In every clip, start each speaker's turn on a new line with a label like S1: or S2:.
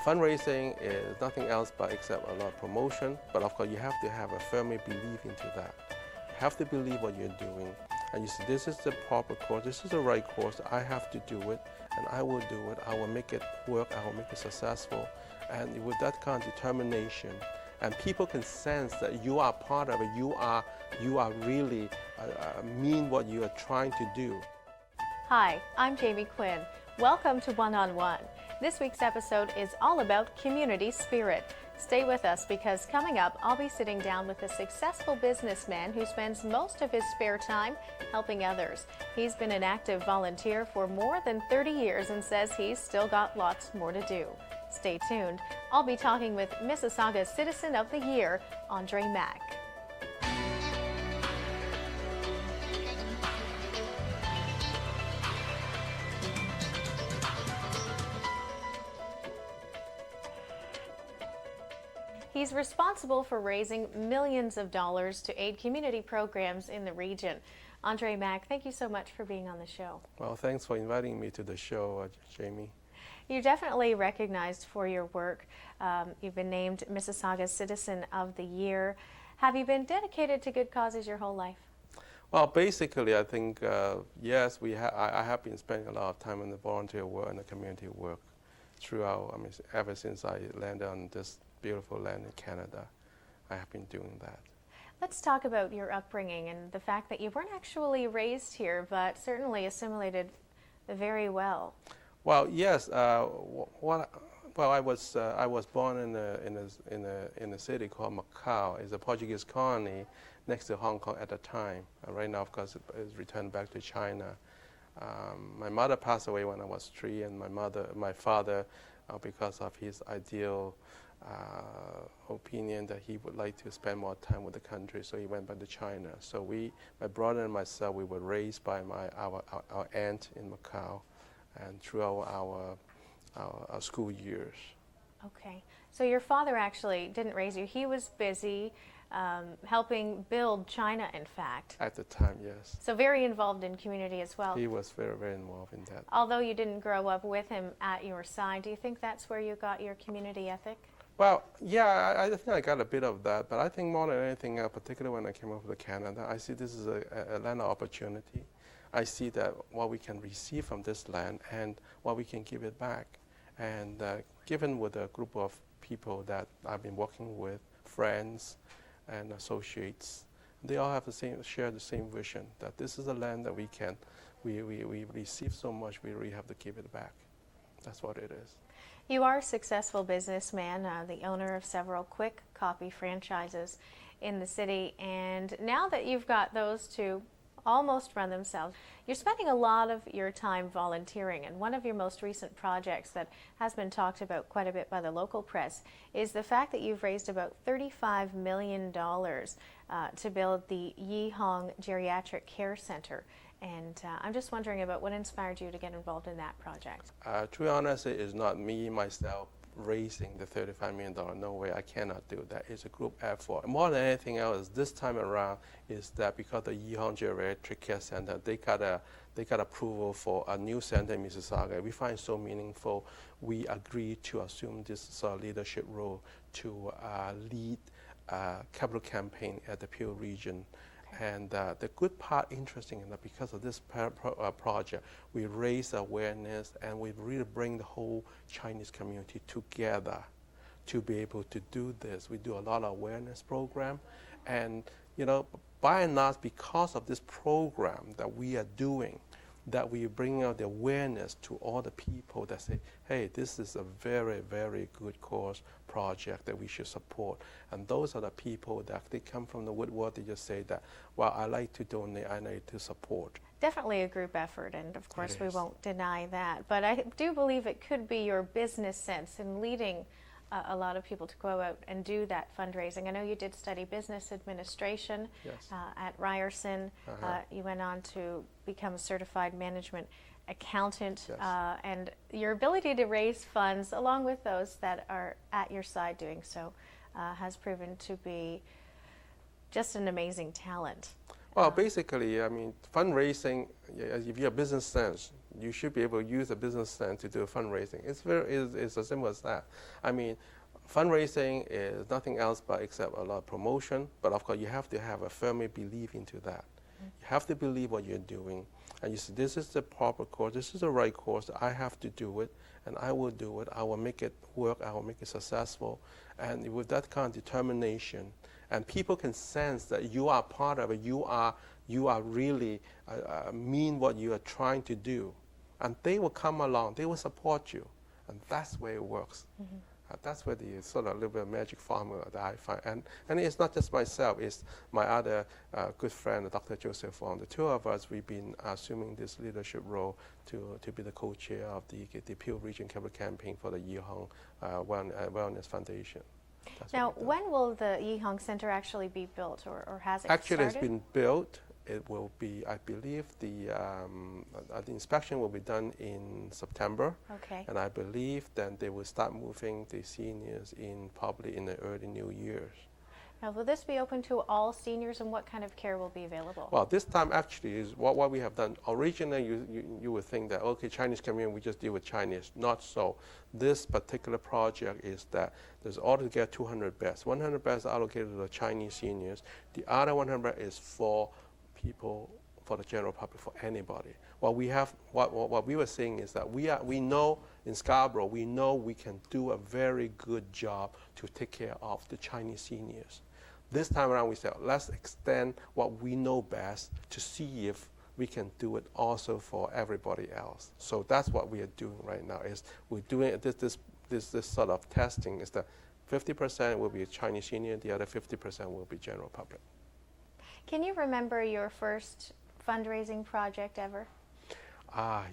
S1: Fundraising is nothing else but except a lot of promotion, but of course you have to have a firmly belief into that. You have to believe what you're doing, and you say, this is the proper course, this is the right course, I have to do it, and I will do it, I will make it work, I will make it successful. And with that kind of determination, and people can sense that you are part of it, you are really mean what you are trying to do.
S2: Hi, I'm Jamie Quinn. Welcome to One on One. This week's episode is all about community spirit. Stay with us because coming up, I'll be sitting down with a successful businessman who spends most of his spare time helping others. He's been an active volunteer for more than 30 years and says he's still got lots more to do. Stay tuned. I'll be talking with Mississauga Citizen of the Year, Andre Mak. He's responsible for raising millions of dollars to aid community programs in the region. Andre Mak, thank you so much for being on the show.
S1: Well, thanks for inviting me to the show, Jamie.
S2: You're definitely recognized for your work. You've been named Mississauga Citizen of the Year. Have you been dedicated to good causes your whole life?
S1: Well, basically, I think, yes, I have been spending a lot of time in the volunteer work and the community work throughout, ever since I landed on this beautiful land in Canada. I have been doing that.
S2: Let's talk about your upbringing and the fact that you weren't actually raised here, but certainly assimilated very well.
S1: Well, yes. Well, I was born in a city called Macau. It's a Portuguese colony next to Hong Kong at the time. Right now, of course, it's returned back to China. My mother passed away when I was 3, and my father, because of his ideal opinion that he would like to spend more time with the country, so he went back to China. So my brother and myself, we were raised by our aunt in Macau, and throughout our school years.
S2: Okay, so your father actually didn't raise you. He was busy helping build China, in fact.
S1: At the time, yes.
S2: So very involved in community as well.
S1: He was very, very involved in that.
S2: Although you didn't grow up with him at your side, do you think that's where you got your community ethic?
S1: Well, yeah, I think I got a bit of that, but I think more than anything else, particularly when I came over to Canada, I see this is a land of opportunity. I see that what we can receive from this land and what we can give it back. And given with a group of people that I've been working with, friends and associates, they all have share the same vision, that this is a land that we receive so much, we really have to give it back. That's what it is.
S2: You are a successful businessman, the owner of several quick copy franchises in the city, and now that you've got those to almost run themselves, you're spending a lot of your time volunteering, and one of your most recent projects that has been talked about quite a bit by the local press is the fact that you've raised about $35 million to build the Yi Hong Geriatric Care Center. And I'm just wondering about what inspired you to get involved in that project.
S1: To be honest, it is not me, myself, raising the $35 million. No way, I cannot do that. It's a group effort. More than anything else, this time around, is that because the Yi Hong Geriatric Care Center, they got approval for a new center in Mississauga. We find it so meaningful. We agreed to assume this leadership role to lead capital campaign at the Peel region. And the good part, interesting enough, because of this project, we raise awareness and we really bring the whole Chinese community together to be able to do this. We do a lot of awareness program, and by and large, because of this program that we are doing, that we bring out the awareness to all the people that say, hey, this is a very, very good cause project that we should support. And those are the people that they come from the woodwork, they just say that, well, I like to donate, I like to support.
S2: Definitely a group effort, and of course we won't deny that. But I do believe it could be your business sense in leading a lot of people to go out and do that fundraising. I know you did study business administration at Ryerson. You went on to become a certified management accountant, and your ability to raise funds along with those that are at your side doing so has proven to be just an amazing talent.
S1: Well, basically, I mean, fundraising, if you're a business sense, you should be able to use a business sense to do fundraising. It's as simple as that. I mean, fundraising is nothing else but except a lot of promotion, but of course you have to have a firm belief into that. You have to believe what you're doing, and you say, this is the proper course, this is the right course, I have to do it, and I will do it, I will make it work, I will make it successful, and with that kind of determination, and people can sense that you are part of it, you are really mean what you are trying to do, and they will come along, they will support you, and that's where it works. That's where the sort of little bit of magic formula that I find. And it's not just myself, it's my other good friend, Dr. Joseph Wong. The two of us, we've been assuming this leadership role to be the co-chair of the Peel Region Capital Campaign for the Yihong Wellness Foundation. That's
S2: now, when will the Yihong Center actually be built, or has it
S1: Actually,
S2: started?
S1: it's been built. It will be, I believe, the inspection will be done in September.
S2: Okay.
S1: And I believe then they will start moving the seniors in probably in the early New Year's.
S2: Now, will this be open to all seniors, and what kind of care will be available?
S1: Well, this time actually is what we have done. Originally, you would think that, okay, Chinese community, we just deal with Chinese. Not so. This particular project is that there's altogether 200 beds. 100 beds are allocated to the Chinese seniors. The other 100 is for people, for the general public, for anybody. What we were saying is that we know in Scarborough, we know we can do a very good job to take care of the Chinese seniors. This time around, we said, let's extend what we know best to see if we can do it also for everybody else. So that's what we are doing right now. Is we're doing this sort of testing. Is that 50% will be Chinese senior, the other 50% will be general public.
S2: Can you remember your first fundraising project ever?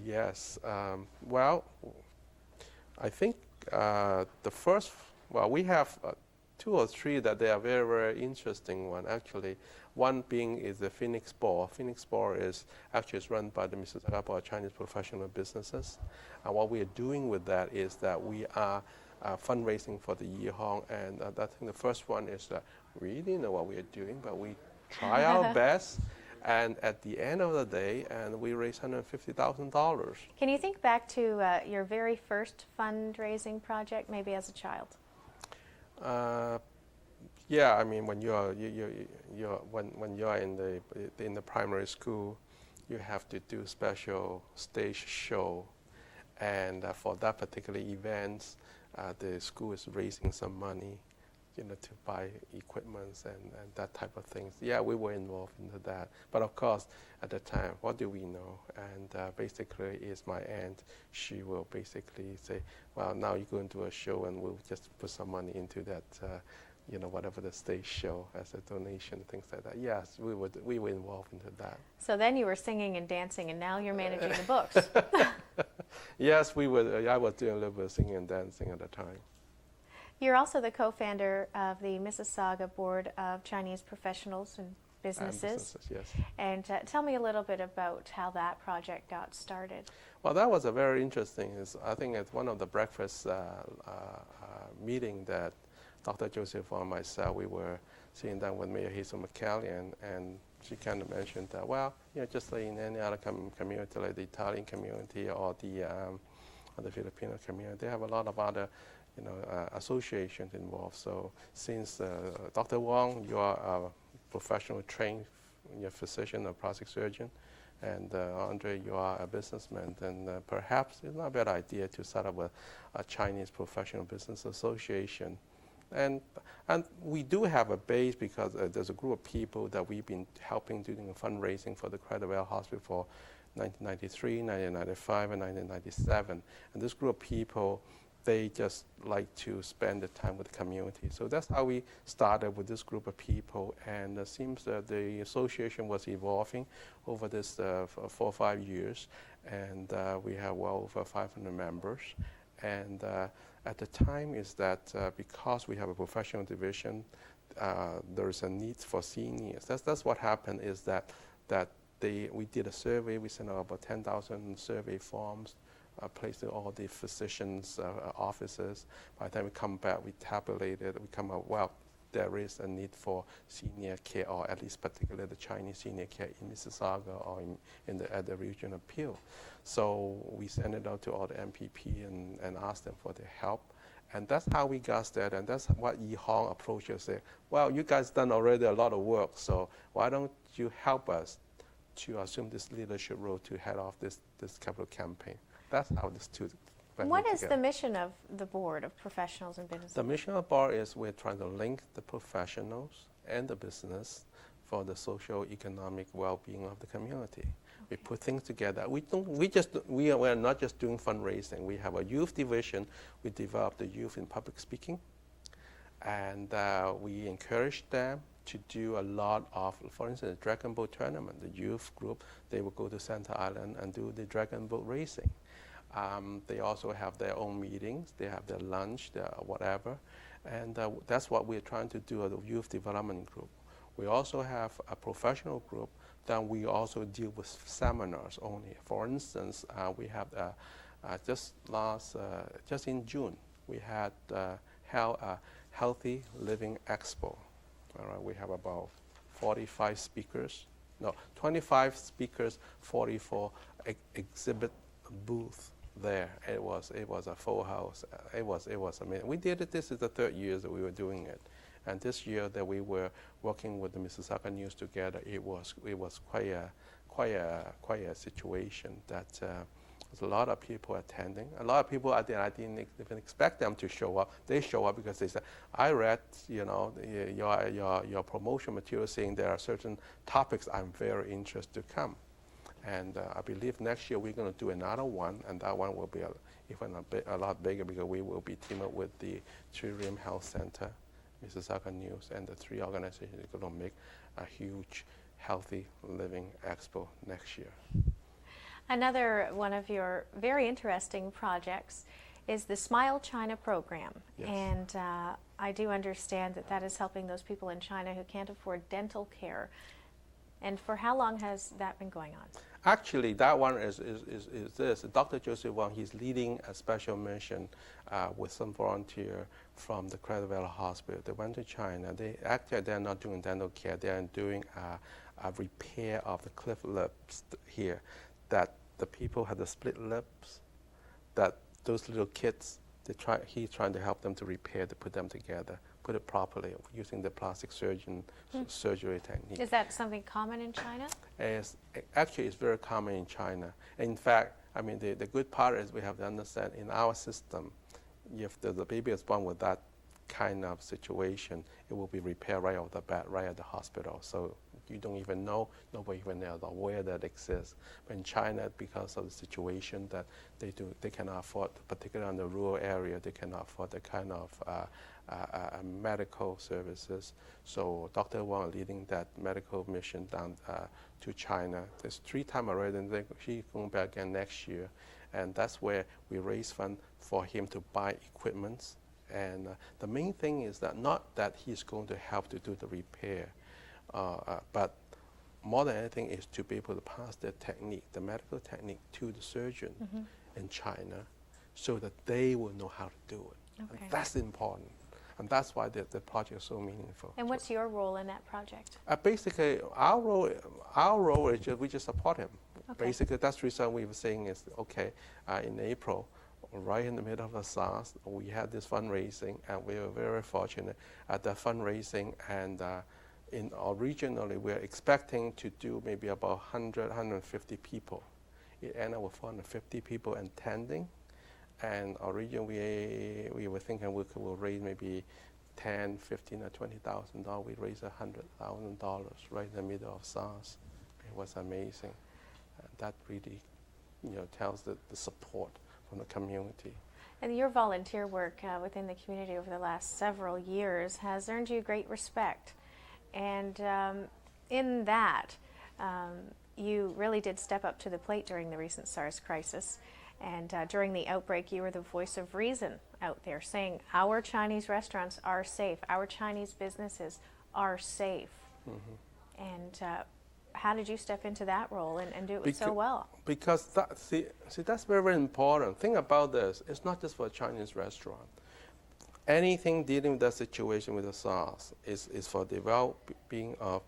S1: Yes. Well, I think the first. Well, we have 2 or 3 that they are very, very interesting one. Actually, one being is the Phoenix Ball. Phoenix Ball is run by the Mississauga Chinese professional businesses. And what we are doing with that is that we are fundraising for the Yihong. And I think the first one is that we didn't know what we are doing, but we try our best. And at the end of the day, and we raised $150,000.
S2: Can you think back to your very first fundraising project, maybe as a child?
S1: Yeah, I mean, when you're in the primary school, you have to do special stage show, and for that particular event, the school is raising some money, to buy equipments and that type of things. Yeah, we were involved into that. But of course, at the time, what do we know? And basically, is my aunt. She will basically say, well, now you go into a show and we'll just put some money into that, whatever the stage show as a donation, things like that. Yes, we were involved into that.
S2: So then you were singing and dancing, and now you're managing the books.
S1: Yes, we were. I was doing a little bit of singing and dancing at the time.
S2: You're also the co-founder of the Mississauga Board of Chinese Professionals and Businesses.
S1: Yes.
S2: And tell me a little bit about how that project got started.
S1: Well, that was a very interesting. I think at one of the breakfast meeting that Dr. Joseph and myself, we were sitting down with Mayor Hazel McCallion, and she kind of mentioned that, well, just like in any other community, like the Italian community or the Filipino community, they have a lot of other associations involved. So since Dr. Wong, you are a professional trained physician or plastic surgeon, and Andre, you are a businessman, then perhaps it's not a bad idea to set up a Chinese Professional Business Association. And we do have a base because there's a group of people that we've been helping doing fundraising for the Cradlewell Hospital for 1993, 1995, and 1997. And this group of people, they just like to spend the time with the community. So that's how we started with this group of people. And it seems that the association was evolving over this 4 or 5 years. And we have well over 500 members. And at the time is that because we have a professional division, there is a need for seniors. That's what happened is that we did a survey. We sent out about 10,000 survey forms, placed in all the physicians' offices. By the time we come back, we tabulated. We come out, well, there is a need for senior care, or at least particularly the Chinese senior care in Mississauga or at the regional appeal. So we sent it out to all the MPP and asked them for their help. And that's how we got started, and that's what Yi Hong approached us, say, well, you guys done already a lot of work, so why don't you help us to assume this leadership role to head off this capital campaign. That's how this two went
S2: What is
S1: together.
S2: the mission of the Board of Professionals and Business?
S1: The mission of the board is we're trying to link the professionals and the business for the social economic well-being of the community. Okay. We put things together. We are not just doing fundraising. We have a youth division. We develop the youth in public speaking, and we encourage them to do a lot of, for instance, the Dragon Boat tournament. The youth group, they will go to Santa Island and do the Dragon Boat racing. They also have their own meetings. They have their lunch, their whatever. And that's what we're trying to do as a youth development group. We also have a professional group that we also deal with seminars only. For instance, we have just in June, we had held a Healthy Living Expo. All right, we have about 25 speakers, 25 speakers, 44 exhibit booth there. It was a full house. It was amazing. We did it. This is the third year that we were doing it, and this year that we were working with the Mississauga News together, it was quite a situation that. There's a lot of people attending. A lot of people I didn't even expect them to show up. They show up because they said, "I read, your promotion material saying there are certain topics I'm very interested to come." And I believe next year we're going to do another one, and that one will be even a lot bigger because we will be teaming up with the Three Rim Health Center, Mississauga News, and the three organizations are going to make a huge Healthy Living Expo next year.
S2: Another one of your very interesting projects is the Smile China program.
S1: Yes.
S2: And I do understand that is helping those people in China who can't afford dental care. And for how long has that been going on?
S1: Actually, that one is this. Dr. Joseph Wang, he's leading a special mission with some volunteer from the Credit Valley Hospital. They went to China. They're not doing dental care. They're doing a repair of the cleft lips here. That the people had the split lips, that those little kids, he's trying to help them to repair, to put them together, put it properly using the plastic surgery technique.
S2: Is that something common in China?
S1: Actually, it's very common in China. In fact, I mean, the good part is we have to understand in our system, if the baby is born with that kind of situation, it will be repaired right off the bat, right at the hospital. So you don't even know, nobody even knows aware that exists. But in China, because of the situation that they cannot afford, particularly in the rural area, they cannot afford the kind of medical services. So Dr. Wang leading that medical mission down to China. There's 3 times already, and she's going back again next year. And that's where we raise funds for him to buy equipment. And the main thing is that not that he's going to help to do the repair, but more than anything is to be able to pass the technique, the medical technique, to the surgeon in China, so that they will know how to do it. Okay. And that's important, and that's why the project is so meaningful.
S2: And what's your role in that project?
S1: Basically, our role is we just support him. Okay. Basically, that's the reason we were saying is okay. In April, right in the middle of the SARS, we had this fundraising, and we were very fortunate at the fundraising. And originally, we were expecting to do maybe about 100, 150 people. It ended up with 450 people attending. And originally, we were thinking we will raise maybe $10,000, $15,000, or $20,000. We raised $100,000 right in the middle of SARS. It was amazing. And that really, tells the support from the community.
S2: And your volunteer work within the community over the last several years has earned you great respect. And in that, you really did step up to the plate during the recent SARS crisis. And during the outbreak, you were the voice of reason out there saying, our Chinese restaurants are safe, our Chinese businesses are safe. Mm-hmm. And how did you step into that role and do it so well? Because
S1: that's very, very important. Think about this. It's not just for a Chinese restaurant. anything dealing with that situation with the SARS is for the well-being of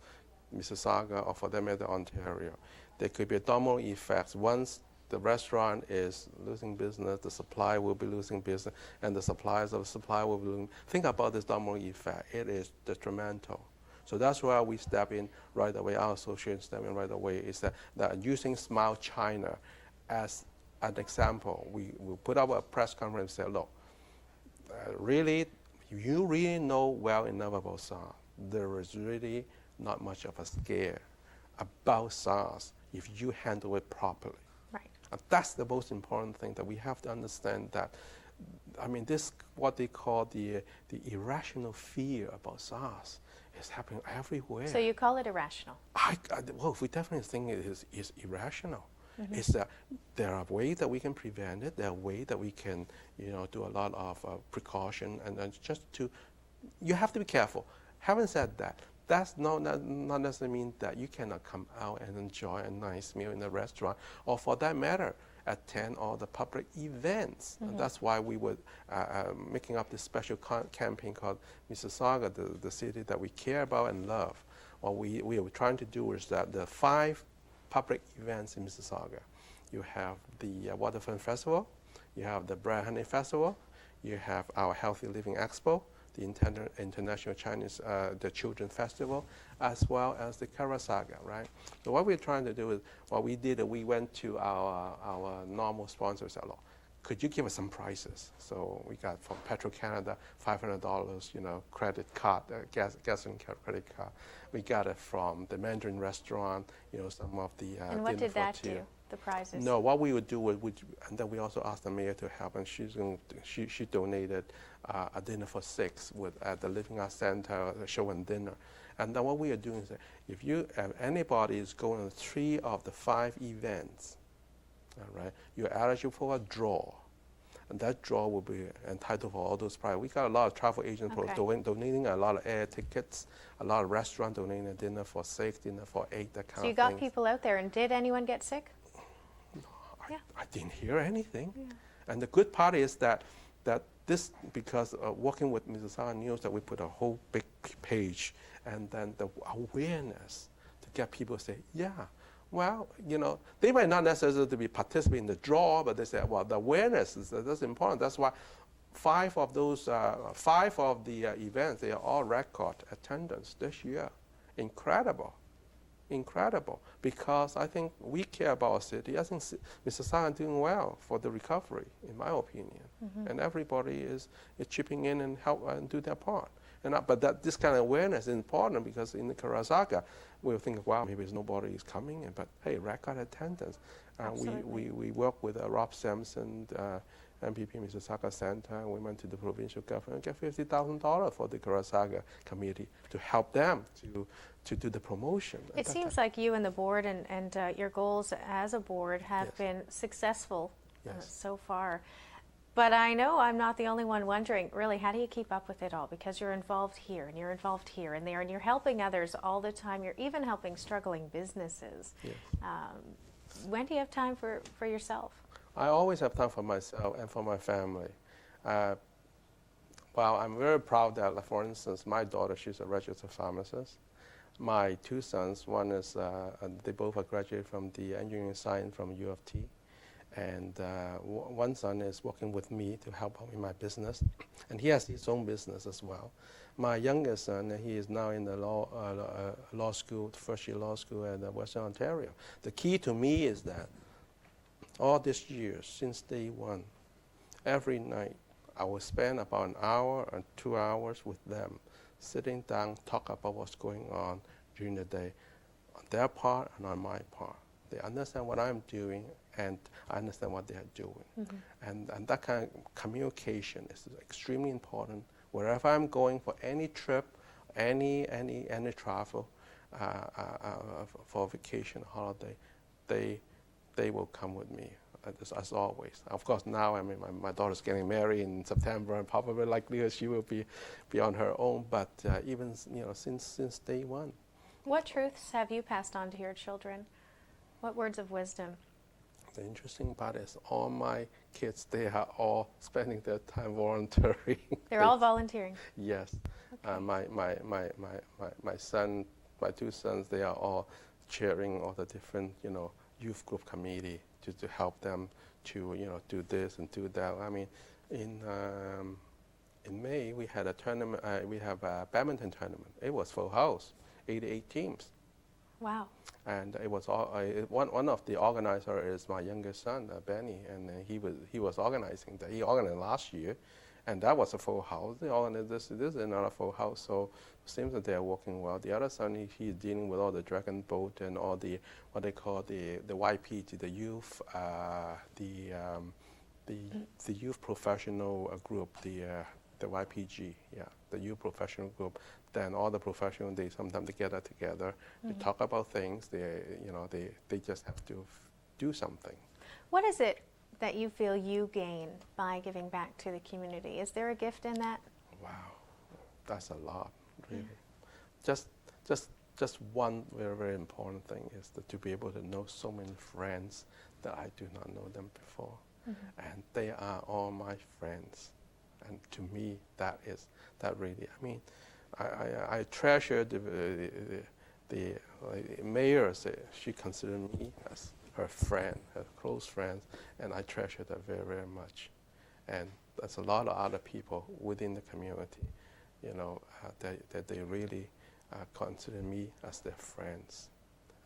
S1: Mississauga or for that matter Ontario. There could be a domino effect. Once the restaurant is losing business, the supplier will be losing business, and the suppliers of the supply will be losing. Think about this domino effect. It is detrimental. So that's why we step in right away. Our association step in right away is that using Smile China as an example. We put up a press conference and say, look, really, you really know well enough about SARS. There is really not much of a scare about SARS if you handle it properly.
S2: Right.
S1: And that's the most important thing, that we have to understand that. I mean, this what they call the irrational fear about SARS is happening everywhere.
S2: So you call it irrational?
S1: Well, we definitely think it is irrational. It's that there are ways that we can prevent it. There are ways that we can, do a lot of precaution, and just to, you have to be careful. Having said that, that's not necessarily mean that you cannot come out and enjoy a nice meal in a restaurant, or for that matter, attend all the public events. And that's why we were making up this special campaign called Mississauga, the city that we care about and love. What we were trying to do is that the 5 public events in Mississauga. You have the Waterfront Festival, you have the Bread Honey Festival, you have our Healthy Living Expo, the International Chinese the Children Festival, as well as the Karasaga, right? So what we're trying to do is, what we did, we went to our normal sponsors, look, could you give us some prices? So we got from Petro-Canada $500, credit card, gasoline credit card. We got it from the Mandarin restaurant, some of the
S2: And what did that do, the prizes?
S1: No, what we would do was, and then we also asked the mayor to help, and she donated a dinner for 6 at the Living Arts Center, a show and dinner. And then what we are doing is that if anybody is going to 3 of the 5 events, all right, you're eligible for a draw. And that draw will be entitled for all those prizes. We got a lot of travel agents donating a lot of air tickets, a lot of restaurants donating a dinner for 6, dinner for 8, that kind of thing.
S2: So you got people out there, and did anyone get sick?
S1: No, I didn't hear anything. Yeah. And the good part is that this, because working with Mississauga News, that we put a whole big page, and then the awareness to get people to say, yeah, well, they might not necessarily be participating in the draw, but they say, well, the awareness that's important. That's why 5 of those, 5 of the events, they are all record attendance this year. Incredible, because I think we care about our city. I think Mississauga is doing well for the recovery, in my opinion, and everybody is chipping in and help and do their part. But this kind of awareness is important, because in the Karasaga, we'll think, wow, maybe nobody is coming in, but hey, record attendance. We work with Rob Sampson, MPP Mississauga Center, and we went to the provincial government and get $50,000 for the Karasaga committee to help them to do the promotion.
S2: It seems like you and the board and your goals as a board have been successful so far. But I know I'm not the only one wondering, really, how do you keep up with it all? Because you're involved here, and you're involved here and there, and you're helping others all the time. You're even helping struggling businesses. Yes. When do you have time for yourself?
S1: I always have time for myself and for my family. Well, I'm very proud that, for instance, my daughter, she's a registered pharmacist. My 2 sons, one is, they both are graduated from the engineering science from U of T. And one son is working with me to help out in my business, and he has his own business as well. My youngest son, he is now in the law school, first-year law school at Western Ontario. The key to me is that all these years, since day one, every night, I will spend about an hour or 2 hours with them, sitting down, talk about what's going on during the day, on their part and on my part. They understand what I'm doing, and I understand what they are doing. And that kind of communication is extremely important. Wherever I'm going for any trip, any travel, for vacation, holiday, they will come with me, as always. Of course, now, I mean, my daughter's getting married in September, and probably likely she will be on her own. But even since day one.
S2: What truths have you passed on to your children? What words of wisdom?
S1: The interesting part is all my kids, they are all spending their time volunteering.
S2: They're all volunteering.
S1: Yes.
S2: Okay.
S1: My son, my two sons, they are all chairing all the different, youth group committee to help them to, do this and do that. I mean, in May, we had a tournament, we have a badminton tournament. It was full house, 88 teams.
S2: Wow.
S1: And it was all, one of the organizers is my youngest son, Benny, and he was organizing that. He organized last year, and that was a full house. They organized this is another full house, so it seems that they are working well. The other son, he's dealing with all the dragon boat and all the, what they call the YPG, the youth, the youth professional group, the YPG, yeah, the youth professional group. Then all the professionals, they sometimes together, they talk about things. They just have to do something.
S2: What is it that you feel you gain by giving back to the community? Is there a gift in that?
S1: Wow, that's a lot, really. Just one very, very important thing is to be able to know so many friends that I do not know them before, and they are all my friends. And to me, that really, I mean, I treasure the mayor. She considered me as her friend, her close friend, and I treasure that very, very much. And there's a lot of other people within the community, that they really consider me as their friends,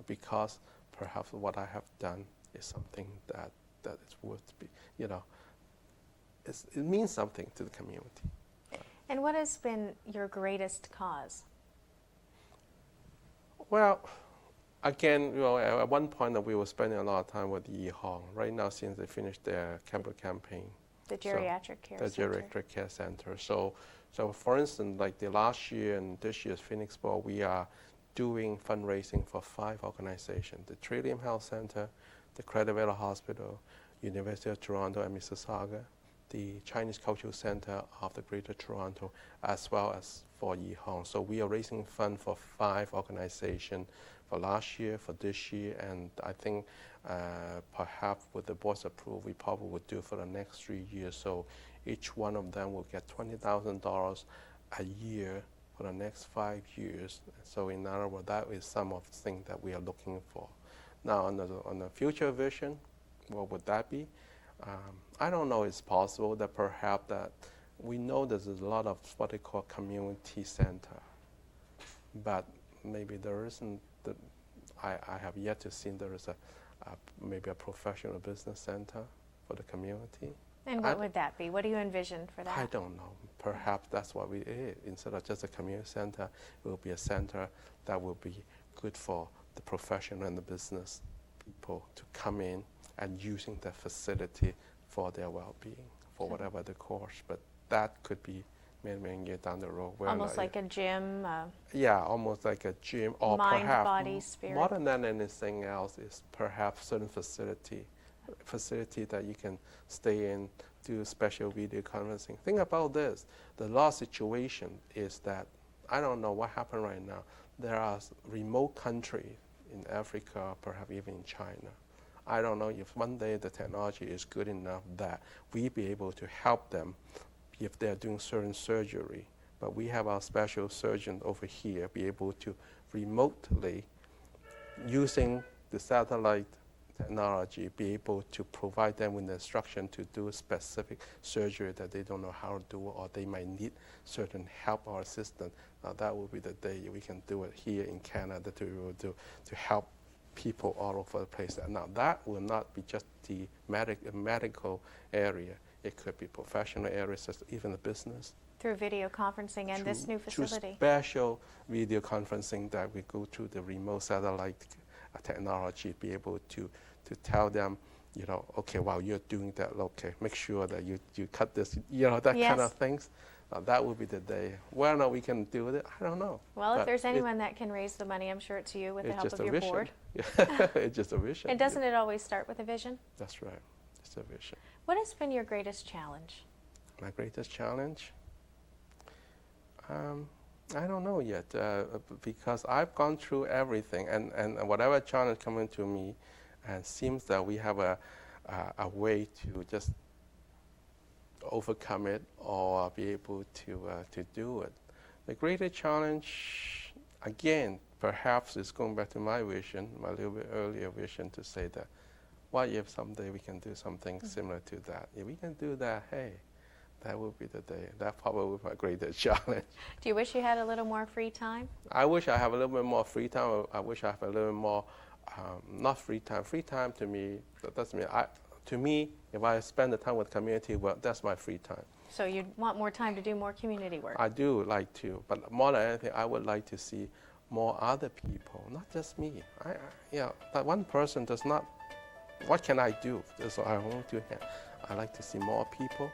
S1: because perhaps what I have done is something that is worth it means something to the community.
S2: And what has been your greatest cause?
S1: Well, again, at one point that we were spending a lot of time with Yi Hong. Right now, since they finished their campaign,
S2: the geriatric care center.
S1: The geriatric care center. So for instance, like the last year and this year's Phoenix Ball, we are doing fundraising for 5 organizations: the Trillium Health Center, the Credit Valley Hospital, University of Toronto and Mississauga, the Chinese Cultural Center of the Greater Toronto, as well as for Yi Hong. So we are raising funds for 5 organizations for last year, for this year, and I think perhaps with the board's approval, we probably would do for the next 3 years. So each one of them will get $20,000 a year for the next 5 years. So in other words, that is some of the things that we are looking for. Now on the future vision, what would that be? I don't know. It's possible that perhaps that we know there's a lot of what they call community center, but maybe there isn't. I have yet to see there is maybe a professional business center for the community.
S2: And what would that be? What do you envision for that?
S1: I don't know. Perhaps that's what we is. Instead of just a community center, it will be a center that will be good for the professional and the business people to come in and using the facility for their well-being, for whatever the course. But that could be many years down the road.
S2: Almost like a gym?
S1: Yeah, almost like a gym, or
S2: mind,
S1: perhaps
S2: body, spirit.
S1: More than anything else is perhaps certain facility that you can stay in, do special video conferencing. Think about this. The last situation is that, I don't know what happened right now. There are remote countries in Africa, perhaps even in China. I don't know if one day the technology is good enough that we be able to help them if they're doing certain surgery. But we have our special surgeon over here be able to remotely, using the satellite technology, be able to provide them with the instruction to do specific surgery that they don't know how to do, or they might need certain help or assistance. Now that will be the day we can do it here in Canada to help people all over the place. Now that will not be just the medical area. It could be professional areas, even the business.
S2: Through video conferencing and this new facility.
S1: Special video conferencing that we go through the remote satellite technology, be able to tell them, okay, while you're doing that, okay, make sure that you cut this, that kind of things. Now that would be the day. Whether or not we can do it, I don't know.
S2: Well, if there's anyone that can raise the money, I'm sure it's you with the help of your
S1: vision.
S2: board.
S1: It's just a vision.
S2: And doesn't it always start with a vision?
S1: That's right. It's a vision.
S2: What has been your greatest challenge?
S1: My greatest challenge? I don't know yet, because I've gone through everything, and whatever challenge coming to me, and seems that we have a way to just overcome it or be able to do it. The greater challenge, again, perhaps is going back to my vision, my little bit earlier vision, to say that what if someday we can do something similar to that? If we can do that, hey, that would be the day. That probably would be my greatest challenge.
S2: Do you wish you had a little more free time?
S1: I wish I have a little bit more free time. I wish I have a little more, not free time. Free time to me, that doesn't mean, to me, if I spend the time with community, well, that's my free time.
S2: So you want more time to do more community work?
S1: I do like to, but more than anything, I would like to see more other people, not just me. But one person does not, what can I do? That's what I want to have. I like to see more people,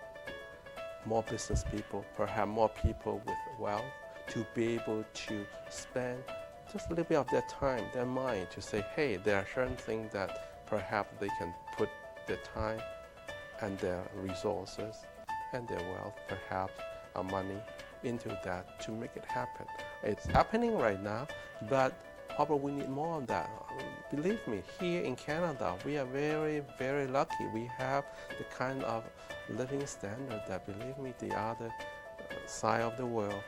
S1: more business people, perhaps more people with wealth, to be able to spend just a little bit of their time, their mind, to say, hey, there are certain things that perhaps they can put their time and their resources and their wealth, perhaps our money, into that to make it happen. It's happening right now, but probably we need more of that. Believe me, here in Canada, we are very, very lucky. We have the kind of living standard that, believe me, the other side of the world,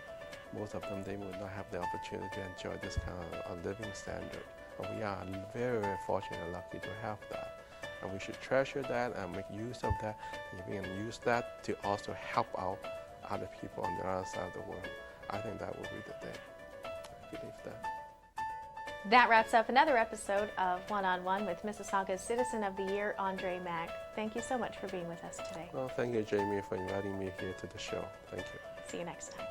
S1: most of them, they would not have the opportunity to enjoy this kind of living standard. And we are very, very fortunate and lucky to have that. And we should treasure that and make use of that. And we can use that to also help out other people on the other side of the world. I think that will be the day. I believe that.
S2: That wraps up another episode of One-on-One with Mississauga's Citizen of the Year, Andre Mak. Thank you so much for being with us today.
S1: Well, thank you, Jamie, for inviting me here to the show. Thank you.
S2: See you next time.